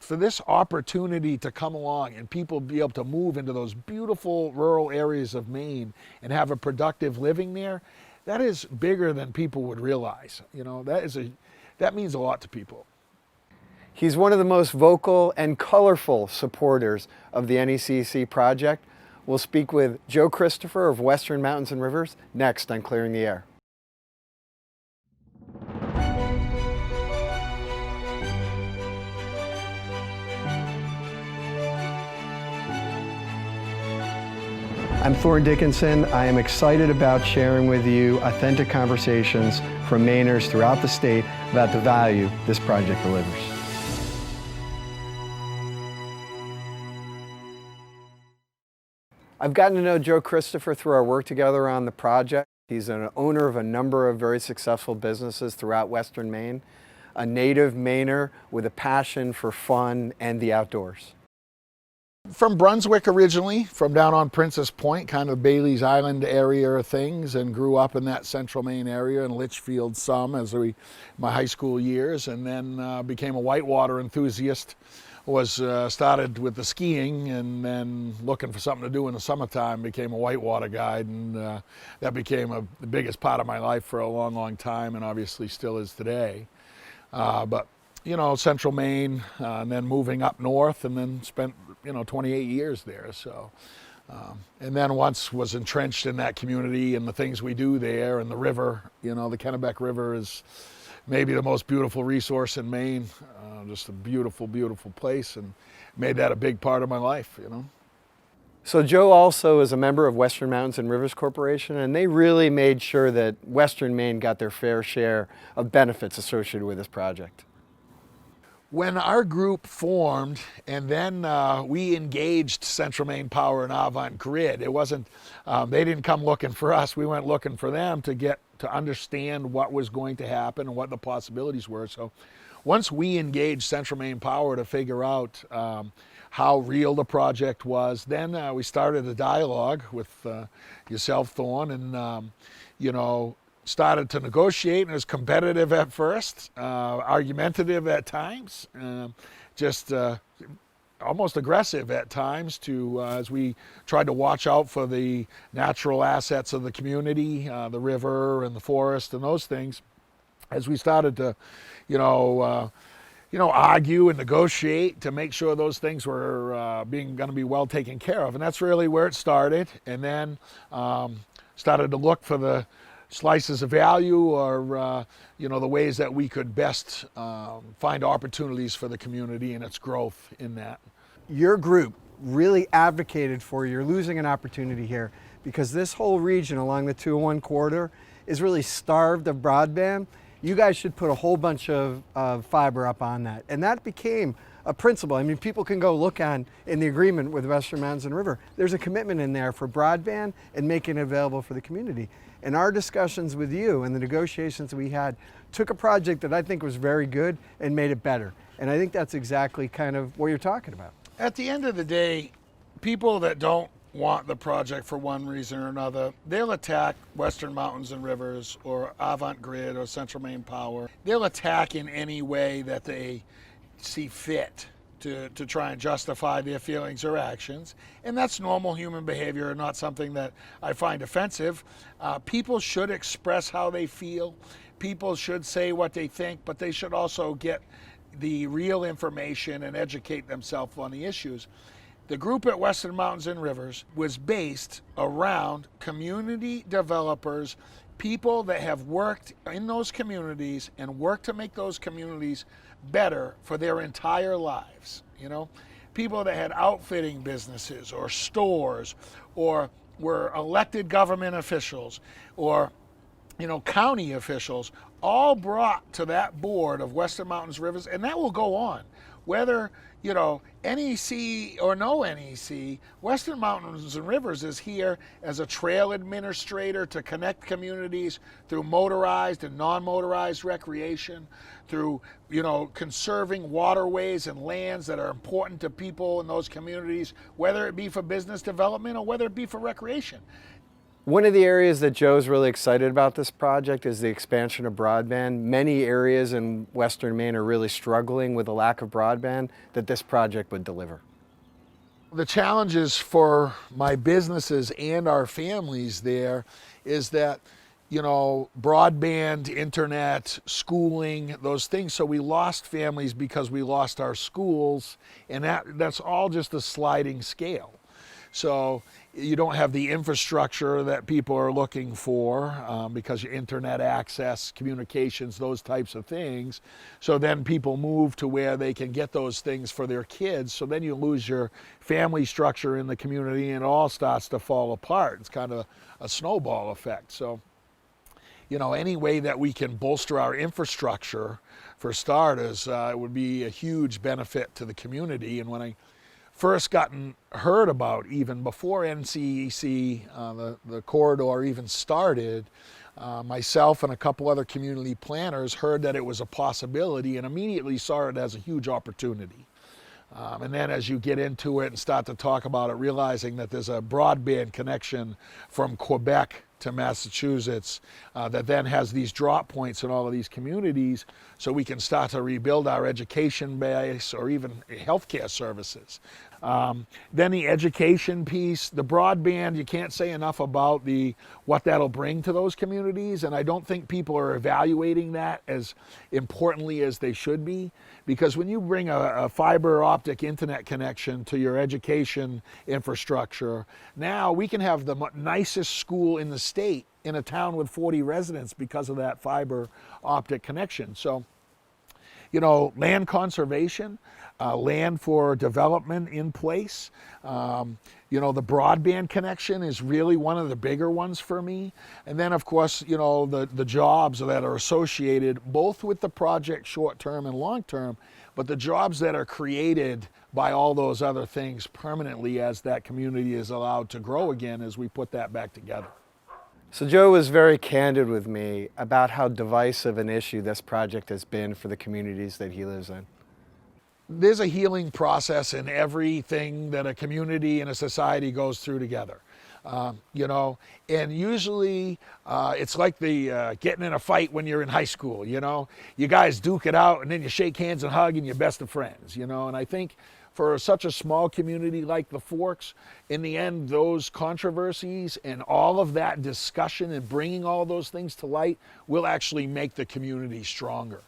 for this opportunity to come along and people be able to move into those beautiful rural areas of Maine and have a productive living there, that is bigger than people would realize. You know, that means a lot to people. He's one of the most vocal and colorful supporters of the NECC project. We'll speak with Joe Christopher of Western Mountains and Rivers next on Clearing the Air. I'm Thorn Dickinson. I am excited about sharing with you authentic conversations from Mainers throughout the state about the value this project delivers. I've gotten to know Joe Christopher through our work together on the project. He's an owner of a number of very successful businesses throughout Western Maine, a native Mainer with a passion for fun and the outdoors. From Brunswick originally, from down on Princess Point, kind of Bailey's Island area of things, and grew up in that central Maine area, in Litchfield some my high school years, and then became a whitewater enthusiast. Started with the skiing, and then looking for something to do in the summertime, became a whitewater guide, and that became the biggest part of my life for a long, long time, and obviously still is today. But you know, central Maine, and then moving up north, and then spent 28 years there. So, and then once was entrenched in that community and the things we do there, and the river. You know, the Kennebec River is maybe the most beautiful resource in Maine. Just a beautiful, beautiful place, and made that a big part of my life. You know. So Joe also is a member of Western Mountains and Rivers Corporation, and they really made sure that Western Maine got their fair share of benefits associated with this project. When our group formed, and then we engaged Central Maine Power and Avant Grid, it wasn't, they didn't come looking for us, we went looking for them to understand what was going to happen and what the possibilities were. So once we engaged Central Maine Power to figure out how real the project was, then we started a dialogue with yourself, Thorn, and started to negotiate, and it was competitive at first, argumentative at times, just almost aggressive at times as we tried to watch out for the natural assets of the community, the river and the forest and those things. As we started to, argue and negotiate to make sure those things were going to be well taken care of. And that's really where it started. And then started to look for the slices of value, or the ways that we could best find opportunities for the community and its growth in that. Your group really advocated for you're losing an opportunity here, because this whole region along the 201 corridor is really starved of broadband. You guys should put a whole bunch of fiber up on that. And that became a principle. I mean, people can go look in the agreement with Western Mountains and River. There's a commitment in there for broadband and making it available for the community. And our discussions with you and the negotiations we had took a project that I think was very good and made it better. And I think that's exactly kind of what you're talking about. At the end of the day, people that don't want the project for one reason or another, they'll attack Western Mountains and Rivers or Avant Grid or Central Maine Power. They'll attack in any way that they see fit to try and justify their feelings or actions. And that's normal human behavior, not something that I find offensive. People should express how they feel. People should say what they think, but they should also get the real information and educate themselves on the issues. The group at Western Mountains and Rivers was based around community developers, people that have worked in those communities and worked to make those communities better for their entire lives. People that had outfitting businesses or stores, or were elected government officials, or county officials, all brought to that board of Western Mountains Rivers, and that will go on. Whether, NEC or no NEC, Western Mountains and Rivers is here as a trail administrator to connect communities through motorized and non-motorized recreation, through, conserving waterways and lands that are important to people in those communities, whether it be for business development or whether it be for recreation. One of the areas that Joe's really excited about this project is the expansion of broadband. Many areas in Western Maine are really struggling with a lack of broadband that this project would deliver. The challenges for my businesses and our families there is that, you know, broadband, internet, schooling, those things. So we lost families because we lost our schools, and that's all just a sliding scale. So you don't have the infrastructure that people are looking for because your internet access, communications, those types of things. So then people move to where they can get those things for their kids. So then you lose your family structure in the community and it all starts to fall apart. It's kind of a snowball effect. So, you know, any way that we can bolster our infrastructure, for starters, it would be a huge benefit to the community. And when I first heard about, even before NCEC, the corridor even started, myself and a couple other community planners heard that it was a possibility and immediately saw it as a huge opportunity. And then as you get into it and start to talk about it, realizing that there's a broadband connection from Quebec to Massachusetts that then has these drop points in all of these communities, so we can start to rebuild our education base or even healthcare services. Then the education piece, the broadband, you can't say enough about what that'll bring to those communities, and I don't think people are evaluating that as importantly as they should be, because when you bring a fiber optic internet connection to your education infrastructure, now we can have the nicest school in the state in a town with 40 residents because of that fiber optic connection. So, you know, land conservation, land for development in place. You know, the broadband connection is really one of the bigger ones for me. And then, of course, you know, the jobs that are associated both with the project short-term and long-term, but the jobs that are created by all those other things permanently as that community is allowed to grow again as we put that back together. So Joe was very candid with me about how divisive an issue this project has been for the communities that he lives in. There's a healing process in everything that a community and a society goes through together. You know, and usually it's like the getting in a fight when you're in high school. You know, you guys duke it out and then you shake hands and hug and you're best of friends, you know. And I think for such a small community like the Forks, in the end, those controversies and all of that discussion and bringing all those things to light will actually make the community stronger.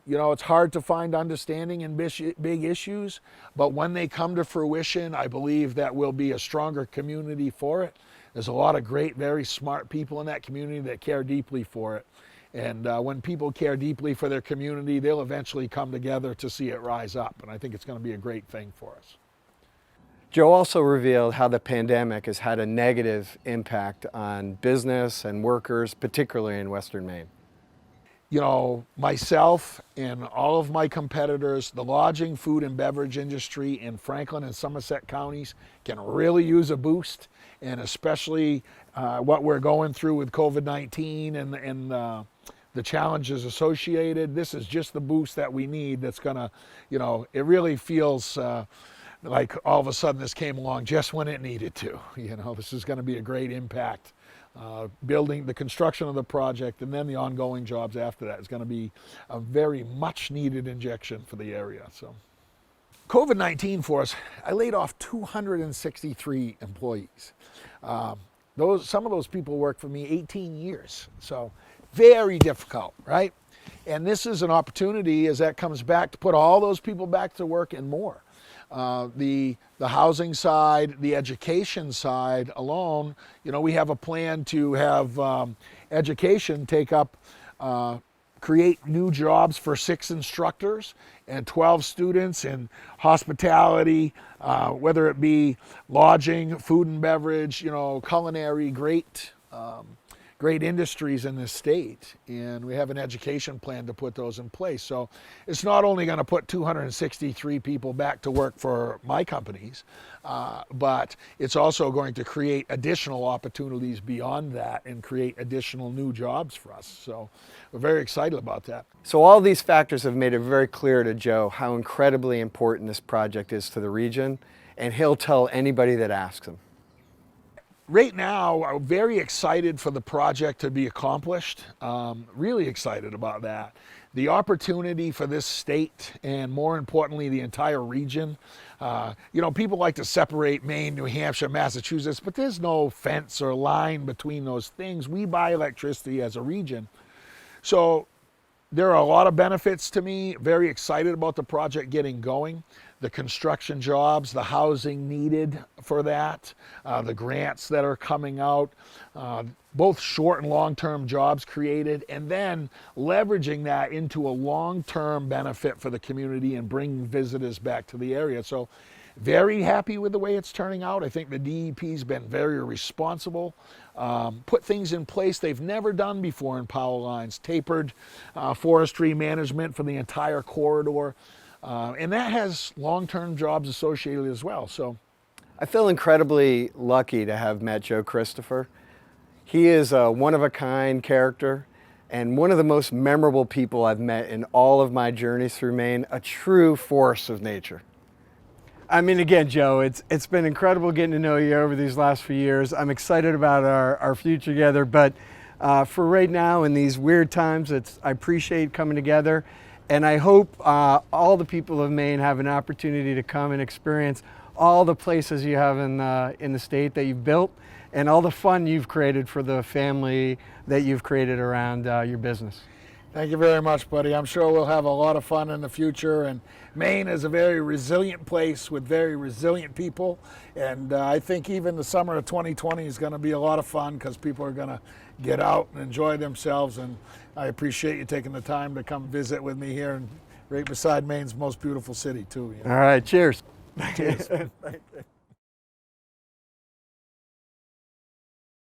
You know, it's hard to find understanding in big issues, but when they come to fruition, I believe that we'll be a stronger community for it. There's a lot of great, very smart people in that community that care deeply for it. And when people care deeply for their community, they'll eventually come together to see it rise up. And I think it's going to be a great thing for us. Joe also revealed how the pandemic has had a negative impact on business and workers, particularly in Western Maine. You know, myself and all of my competitors, the lodging, food, and beverage industry in Franklin and Somerset counties can really use a boost, and especially what we're going through with COVID-19 and the challenges associated. This is just the boost that we need that's gonna, you know, it really feels like all of a sudden this came along just when it needed to. You know, this is gonna be a great impact. Building the construction of the project and then the ongoing jobs after that is going to be a very much needed injection for the area. So COVID-19 for us, I laid off 263 employees. Some of those people worked for me 18 years. So very difficult, right? And this is an opportunity as that comes back to put all those people back to work and more. The housing side, the education side alone, you know, we have a plan to have education create new jobs for 6 instructors and 12 students in hospitality, whether it be lodging, food and beverage, you know, culinary, great industries in this state, and we have an education plan to put those in place. So it's not only going to put 263 people back to work for my companies, but it's also going to create additional opportunities beyond that and create additional new jobs for us. So we're very excited about that. So all these factors have made it very clear to Joe how incredibly important this project is to the region, and he'll tell anybody that asks him. Right now, I'm very excited for the project to be accomplished. Really excited about that. The opportunity for this state, and more importantly, the entire region. People like to separate Maine, New Hampshire, Massachusetts, but there's no fence or line between those things. We buy electricity as a region. So there are a lot of benefits to me. Very excited about the project getting going. The construction jobs, the housing needed for that, the grants that are coming out, both short and long-term jobs created, and then leveraging that into a long-term benefit for the community and bringing visitors back to the area. So very happy with the way it's turning out. I think the DEP's been very responsible, put things in place they've never done before in power lines, tapered forestry management for the entire corridor. And that has long-term jobs associated as well. So, I feel incredibly lucky to have met Joe Christopher. He is a one-of-a-kind character and one of the most memorable people I've met in all of my journeys through Maine, a true force of nature. I mean, again, Joe, it's been incredible getting to know you over these last few years. I'm excited about our future together, but for right now in these weird times, I appreciate coming together. And I hope all the people of Maine have an opportunity to come and experience all the places you have in the state that you've built and all the fun you've created for the family that you've created around your business. thank you very much, buddy. I'm sure we'll have a lot of fun in the future. And Maine is a very resilient place with very resilient people. And I think even the summer of 2020 is going to be a lot of fun because people are going to get out and enjoy themselves. And I appreciate you taking the time to come visit with me here and right beside Maine's most beautiful city too. All right, cheers. Cheers.